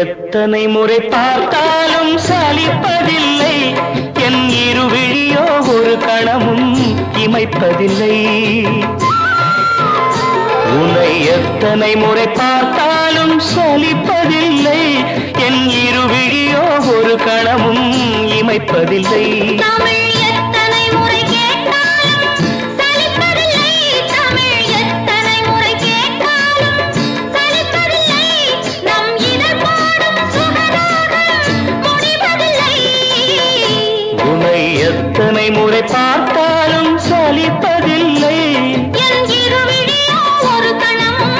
எத்தனை முறை பார்த்தாலும் சலிப்பதில்லை என் இருவிழியோ ஒரு கணமும் இமைப்பதில்லை உன்னை எத்தனை முறை பார்த்தாலும் சலிப்பதில்லை என் இருவிழியோ ஒரு கணமும் இமைப்பதில்லை எத்தனை முறை பார்த்தாலும் சலிப்பதில்லை என் இருவிழியோ ஒரு கணமும்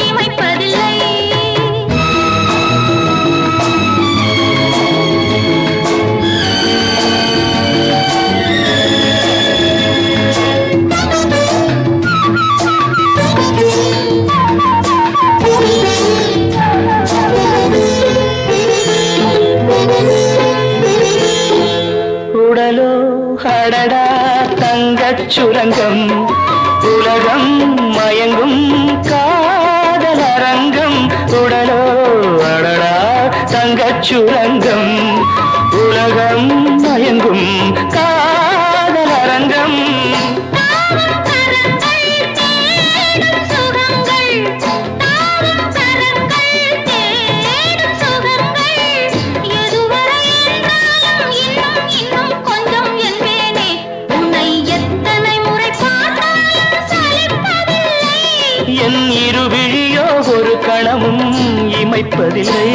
இமைப்பதில்லை உடலோ அடடா தங்கச் சுரங்கம் உலகம் மயங்கும் காதல் அரங்கம் உடலோ அடடா தங்கச் சுரங்கம் உலகம் மயங்கும் காதல் அரங்கம் என் இருவிழியோ ஒரு கணமும் இமைப்பதில்லை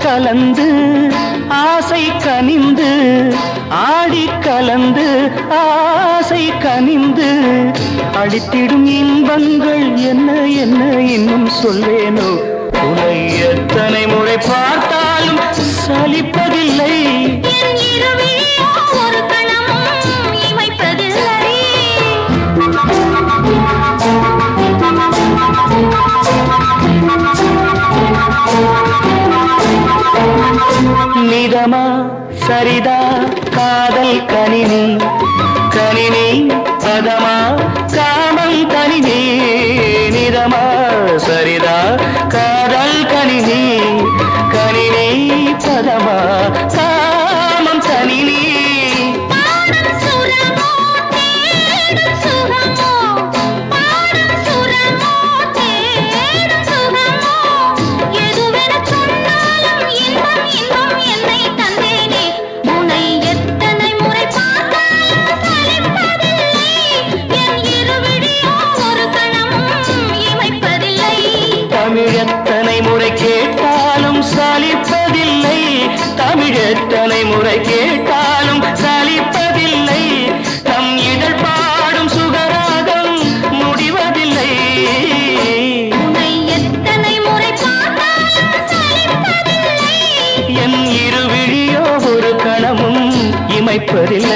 கலந்து ஆசை கனிந்து ஆடி கலந்து ஆசை கனிந்து அடித்திடும் இன்பங்கள் என்ன என்ன இன்னும் சொல்வேனோ உன்னை எத்தனை முறை பார்த்தாலும் சலிப்பதில்லை என் இருவிழியோ ஒரு கணமும் இமைப்பதில்லை நிதமா சரிதா காதல் கணினி கணினி பதமா காமம் கணினி நிதமா சரிதா காதல் கணினி கணினி பதமா காமம் கணினி எத்தனை முறை கேட்டாலும் சலிப்பதில்லை தமிழ் எத்தனை முறை கேட்டாலும் சலிப்பதில்லை நம் இதழ் பாடும் சுகராகம் முடிவதில்லை உன்னை எத்தனை முறை பார்த்தாலும் சலிப்பதில்லை என் இருவிழியோ ஒரு கணமும் இமைப்பதில்லை